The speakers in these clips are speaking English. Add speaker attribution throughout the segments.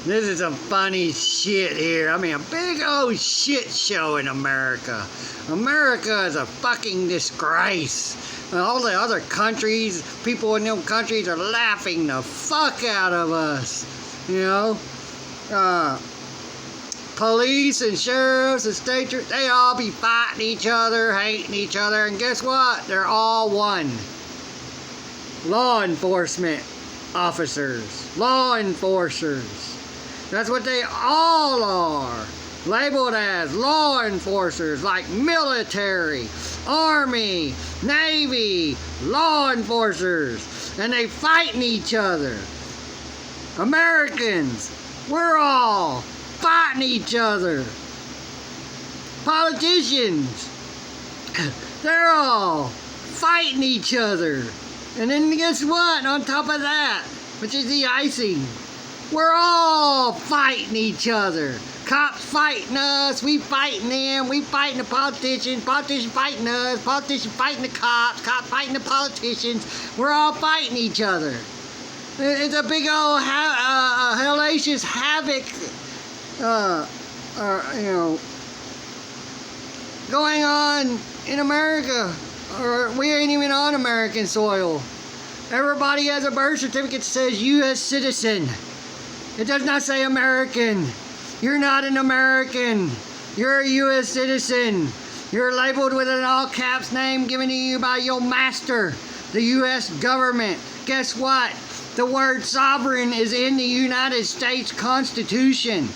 Speaker 1: This is some funny shit here. I mean, a big old shit show in America. America is a fucking disgrace. And all the other countries, people in them countries are laughing the fuck out of us. You know? Police and sheriffs and state troopers, they all be fighting each other, hating each other, and guess what? They're all one. Law enforcement officers. Law enforcers. That's what they all are. Labeled as law enforcers, like military, army, navy, law enforcers. And they fighting each other. Americans, we're all fighting each other. Politicians, they're all fighting each other. And then guess what? On top of that, which is the icing, we're all fighting each other. Cops fighting us, we fighting them, we fighting the politicians fighting us, politicians fighting the cops fighting the politicians. We're all fighting each other. It's a big old hellacious havoc, going on in America. Or we ain't even on American soil. Everybody has a birth certificate that says U.S. citizen. It does not say American. You're not an American. You're a U.S. citizen. You're labeled with an all caps name given to you by your master, the U.S. government. Guess what? The word sovereign is in the United States Constitution.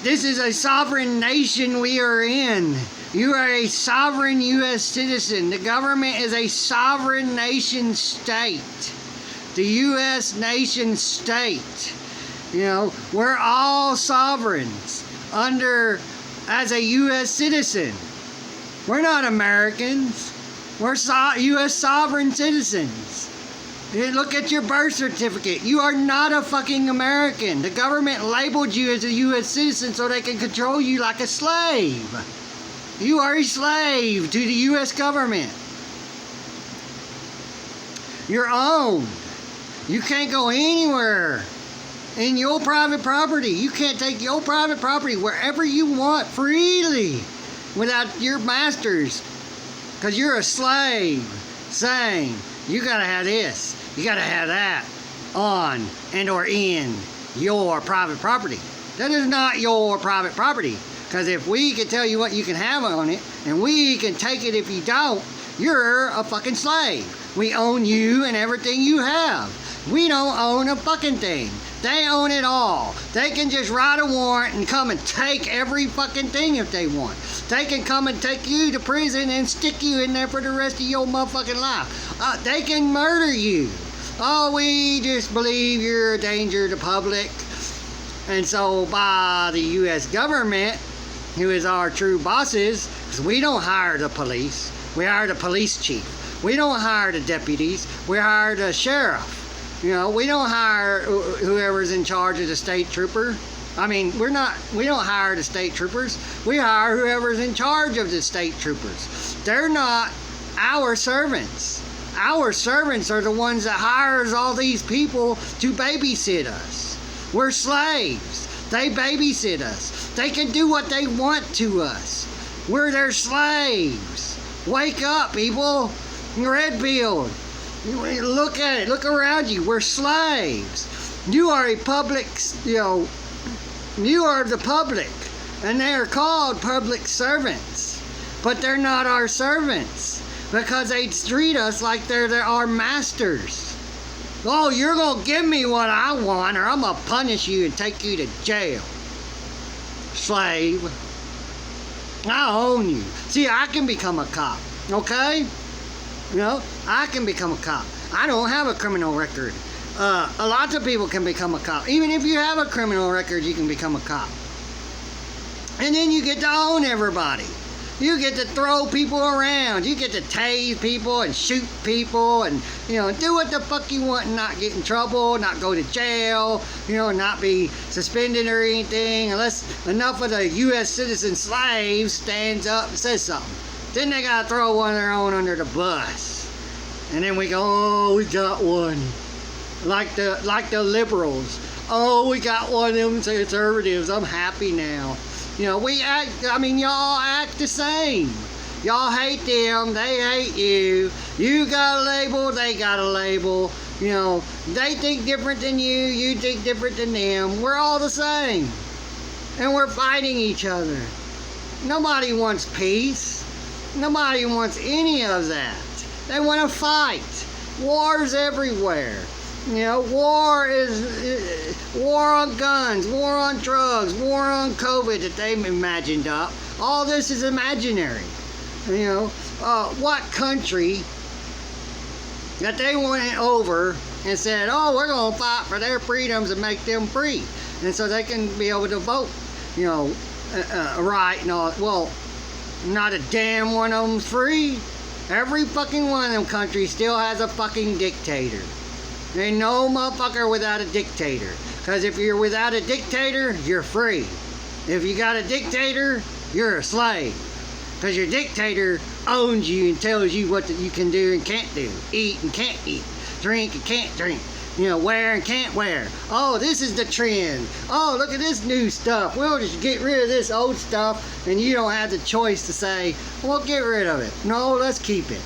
Speaker 1: This is a sovereign nation we are in. You are a sovereign U.S. citizen. The government is a sovereign nation state. The U.S. nation state. You know, we're all sovereigns as a U.S. citizen. We're not Americans. We're U.S. sovereign citizens. Look at your birth certificate. You are not a fucking American. The government labeled you as a U.S. citizen so they can control you like a slave. You are a slave to the U.S. government. You're owned. You can't go anywhere in your private property. You can't take your private property wherever you want freely without your masters. Because you're a slave saying, you gotta have this, you gotta have that on and or in your private property. That is not your private property. Because if we can tell you what you can have on it, and we can take it if you don't, you're a fucking slave. We own you and everything you have. We don't own a fucking thing. They own it all. They can just write a warrant and come and take every fucking thing if they want. They can come and take you to prison and stick you in there for the rest of your motherfucking life. They can murder you. Oh, we just believe you're a danger to the public. And so by the U.S. government, who is our true bosses, because we don't hire the police. We hire the police chief. We don't hire the deputies. We hire the sheriff. You know, we don't hire whoever's in charge of the state trooper. I mean, we don't hire the state troopers. We hire whoever's in charge of the state troopers. They're not our servants. Our servants are the ones that hires all these people to babysit us. We're slaves. They babysit us. They can do what they want to us. We're their slaves. Wake up, people. Redfield. Look at it. Look around you. We're slaves. You are a public, you are the public. And they are called public servants. But they're not our servants. Because they treat us like they're our masters. Oh, you're going to give me what I want, or I'm going to punish you and take you to jail. Slave. I own you. See, I can become a cop, okay? You know, I can become a cop. I don't have a criminal record. A lot of people can become a cop. Even if you have a criminal record, you can become a cop. And then you get to own everybody. You get to throw people around. You get to tase people and shoot people and, do what the fuck you want and not get in trouble, not go to jail, not be suspended or anything unless enough of the U.S. citizen slaves stands up and says something. Then they gotta throw one of their own under the bus. And then we go, oh, we got one. like the liberals. Oh, we got one of them conservatives. I'm happy now. You know, y'all act the same. Y'all hate them, they hate you. You got a label, they got a label. You know, they think different than you, you think different than them. We're all the same. And we're fighting each other. Nobody wants peace. Nobody wants any of that. They want to fight. War's everywhere. You know, war is war on guns, war on drugs, war on COVID that they've imagined up. All this is imaginary. You know, what country that they went over and said, oh, we're going to fight for their freedoms and make them free. And so they can be able to vote, you know, right and all. Well, not a damn one of them's free. Every fucking one of them countries still has a fucking dictator. There ain't no motherfucker without a dictator. Because if you're without a dictator, you're free. If you got a dictator, you're a slave. Because your dictator owns you and tells you what you can do and can't do. Eat and can't eat. Drink and can't drink. You know, wear and can't wear. Oh, this is the trend. Oh, look at this new stuff. We'll just get rid of this old stuff, and you don't have the choice to say, well, get rid of it. No, let's keep it.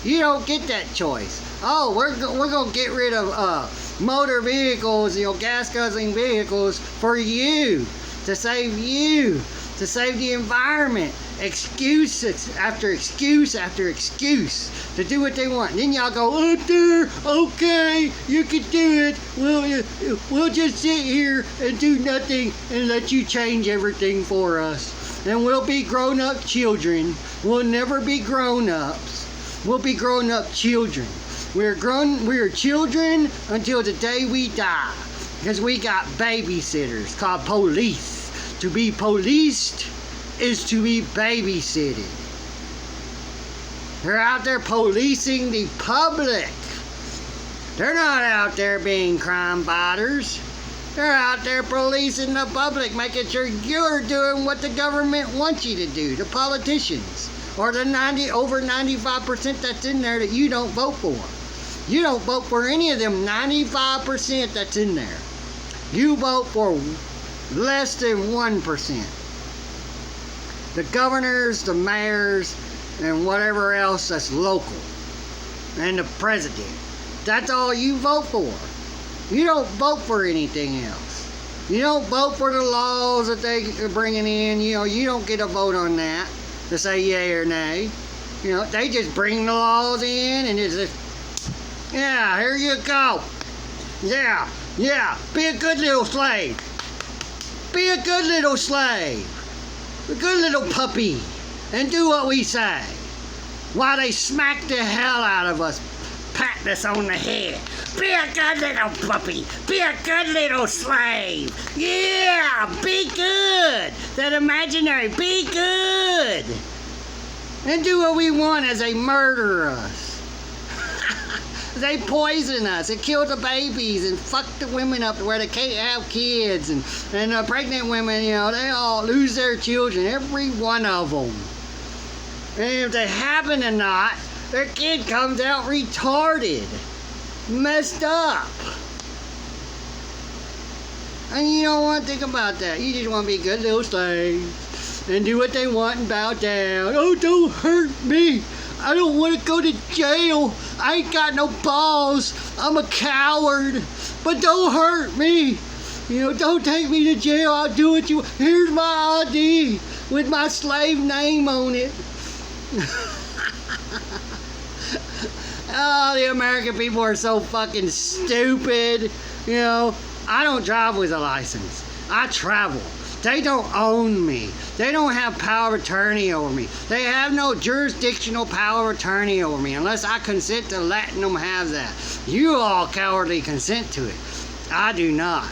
Speaker 1: You don't get that choice. Oh, we're going to get rid of motor vehicles, you know, gas-guzzling vehicles for you, to save you, to save the environment. Excuses after excuse after excuse to do what they want. And then y'all go, up there, okay, you can do it. We'll just sit here and do nothing and let you change everything for us. And we'll be grown-up children. We'll never be grown-ups. We'll be grown-up children. We're children until the day we die. Because we got babysitters called police. To be policed is to be babysitted. They're out there policing the public. They're not out there being crime fighters. They're out there policing the public, making sure you're doing what the government wants you to do, the politicians, or the over 95% that's in there that you don't vote for. You don't vote for any of them 95% that's in there. You vote for less than 1%. The governors, the mayors, and whatever else that's local. And the president. That's all you vote for. You don't vote for anything else. You don't vote for the laws that they're bringing in. You know, you don't get a vote on that to say yay or nay. You know, they just bring the laws in and it's just, yeah, here you go. Yeah, be a good little slave. Be a good little slave. A good little puppy, and do what we say, while they smack the hell out of us, patting us on the head. Be a good little puppy, be a good little slave. Yeah, be good. That imaginary, be good. And do what we want as they murder us. They poison us and kill the babies and fuck the women up to where they can't have kids. And pregnant women, you know, they all lose their children, every one of them. And if they happen to not, their kid comes out retarded, messed up. And you don't want to think about that. You just want to be good little slaves and do what they want and bow down. Oh, don't hurt me. I don't want to go to jail. I ain't got no balls. I'm a coward. But don't hurt me. You know, don't take me to jail. I'll do what you want. Here's my ID with my slave name on it. Oh, the American people are so fucking stupid. You know, I don't drive with a license. I travel. They don't own me. They don't have power of attorney over me. They have no jurisdictional power of attorney over me unless I consent to letting them have that. You all cowardly consent to it. I do not.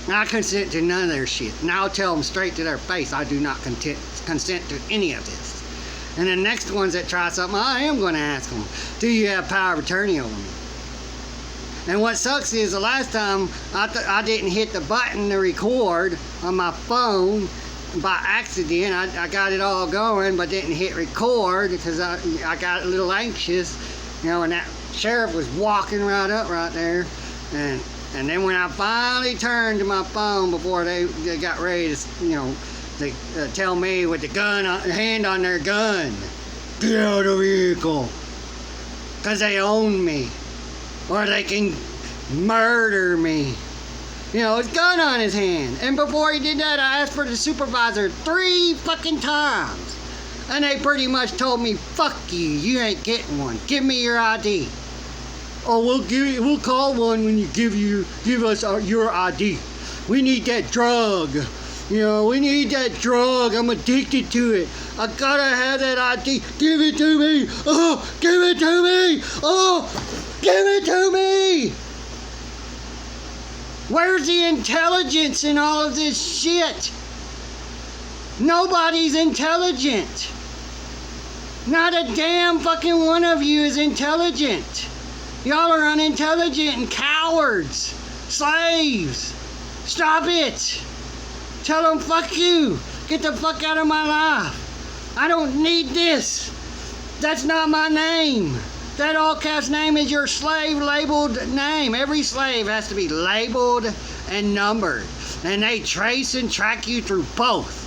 Speaker 1: I consent to none of their shit. And I'll tell them straight to their face, I do not consent to any of this. And the next ones that try something, I am going to ask them, do you have power of attorney over me? And what sucks is the last time I didn't hit the button to record on my phone by accident. I got it all going but didn't hit record because I got a little anxious, you know, and that sheriff was walking right up right there, and then when I finally turned to my phone before they got ready to, they tell me with the hand on their gun, get out of the vehicle, because they own me, or they can murder me. His gun on his hand. And before he did that, I asked for the supervisor 3 fucking times. And they pretty much told me, fuck you, you ain't getting one. Give me your ID. Oh, we'll call one when you give us your ID. We need that drug. We need that drug. I'm addicted to it. I gotta have that ID. Give it to me. Oh, give it to me. Oh, give it to me. Where's the intelligence in all of this shit? Nobody's intelligent. Not a damn fucking one of you is intelligent. Y'all are unintelligent and cowards. Slaves. Stop it. Tell them fuck you. Get the fuck out of my life. I don't need this. That's not my name. That all caps name is your slave labeled name. Every slave has to be labeled and numbered. And they trace and track you through both.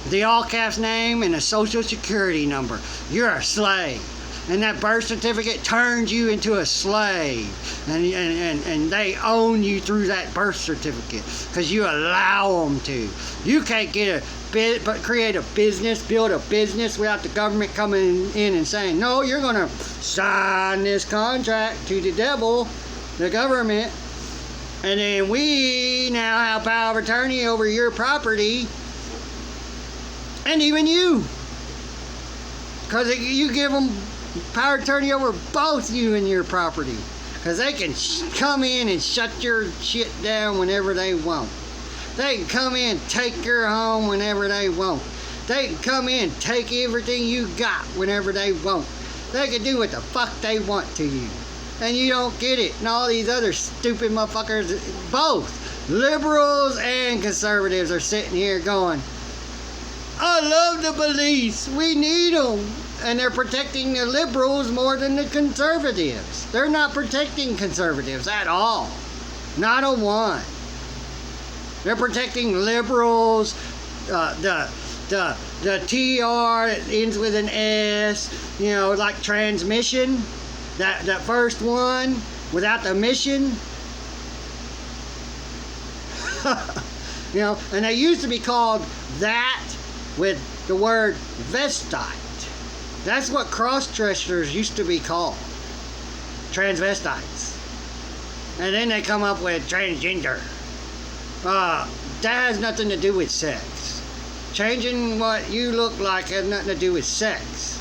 Speaker 1: The all caps name and a social security number. You're a slave. And that birth certificate turns you into a slave. And they own you through that birth certificate. Because you allow them to. You can't create a business, build a business without the government coming in and saying, no, you're going to sign this contract to the devil, the government, and then we now have power of attorney over your property, and even you, because you give them power of attorney over both you and your property, because they can come in and shut your shit down whenever they want. They can come in and take your home whenever they want. They can come in and take everything you got whenever they want. They can do what the fuck they want to you. And you don't get it. And all these other stupid motherfuckers, both liberals and conservatives, are sitting here going, I love the police. We need them. And they're protecting the liberals more than the conservatives. They're not protecting conservatives at all. Not a one. They're protecting liberals, the TR that ends with an S, like transmission, that first one without the mission. And they used to be called that with the word vestite. That's what cross-dressers used to be called, transvestites. And then they come up with transgender. That has nothing to do with sex. Changing what you look like has nothing to do with sex.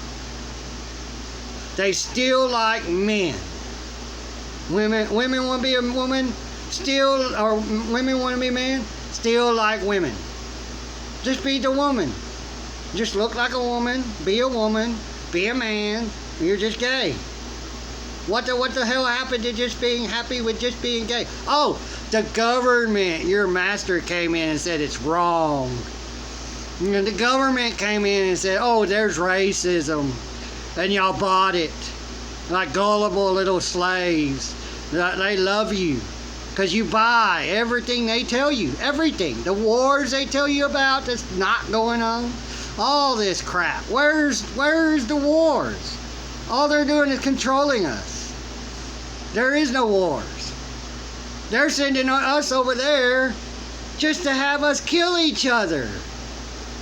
Speaker 1: They still like men. Women want to be a woman, still, or women want to be men, still like women. Just be the woman. Just look like a woman, be a man, you're just gay. What the hell happened to just being happy with just being gay? Oh, the government, your master came in and said it's wrong. And the government came in and said, oh, there's racism. And y'all bought it. Like gullible little slaves. They love you. Because you buy everything they tell you. Everything. The wars they tell you about that's not going on. All this crap. Where's the wars? All they're doing is controlling us. There is no wars. They're sending us over there just to have us kill each other.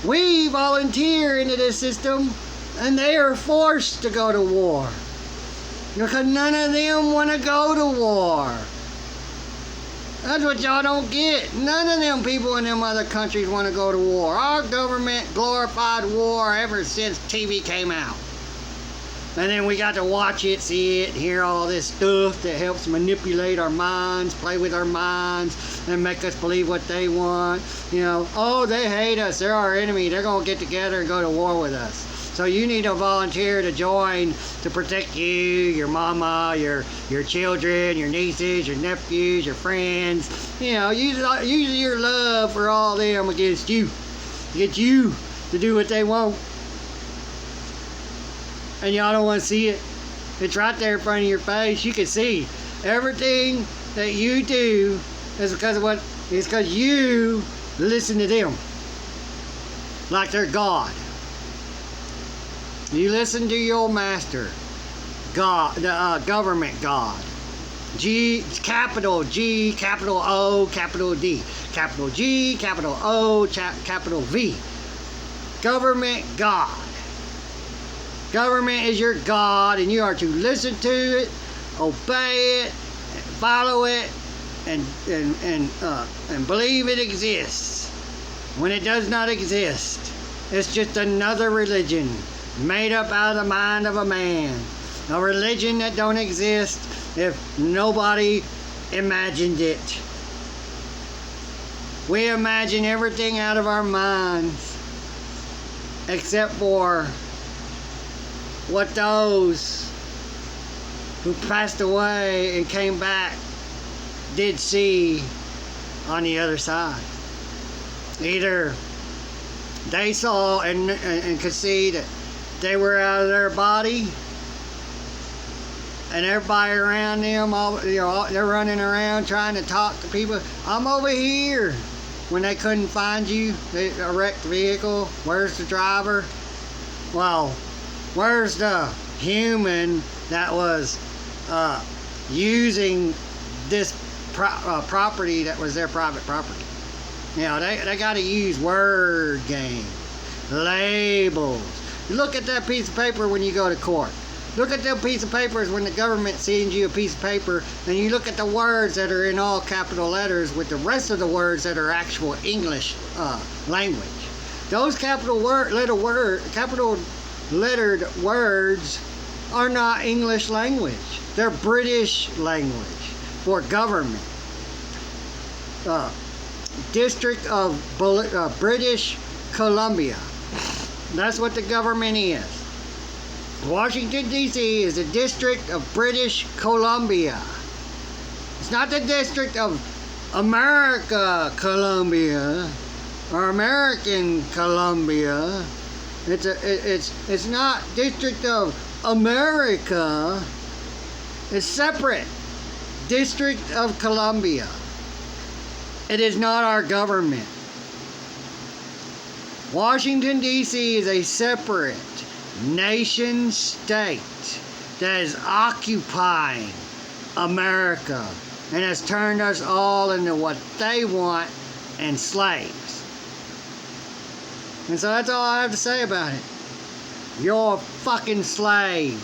Speaker 1: We volunteer into this system, and they are forced to go to war. Because none of them want to go to war. That's what y'all don't get. None of them people in them other countries want to go to war. Our government glorified war ever since TV came out. And then we got to watch it, see it, hear all this stuff that helps manipulate our minds, play with our minds, and make us believe what they want. Oh, they hate us. They're our enemy. They're going to get together and go to war with us. So you need to volunteer to join to protect you, your mama, your children, your nieces, your nephews, your friends. Use your love for all them against you. Get you to do what they want. And y'all don't want to see it. It's right there in front of your face. You can see everything that you do is because of what is because you listen to them like they're God. You listen to your master, God, the government God. Capital G, capital O, capital D, capital G, capital O, capital V. Government God. Government is your God, and you are to listen to it, obey it, follow it, and believe it exists. When it does not exist, it's just another religion made up out of the mind of a man. A religion that don't exist if nobody imagined it. We imagine everything out of our minds except for what those who passed away and came back did see on the other side. Either they saw and could see that they were out of their body, and everybody around them, they're running around trying to talk to people. I'm over here. When they couldn't find you, a wrecked vehicle, where's the driver? Well, where's the human that was using this property that was their private property? You know, they got to use word game, labels. You look at that piece of paper when you go to court. Look at them piece of papers when the government sends you a piece of paper, and you look at the words that are in all capital letters with the rest of the words that are actual English language. Those capital lettered words are not English language. They're British language for government. District of British Columbia. That's what the government is. Washington, D.C. is the District of British Columbia. It's not the District of America Columbia or American Columbia. It's not District of America. It's separate. District of Columbia. It is not our government. Washington, D.C. is a separate nation state that is occupying America and has turned us all into what they want and slaves. And so that's all I have to say about it. You're a fucking slave.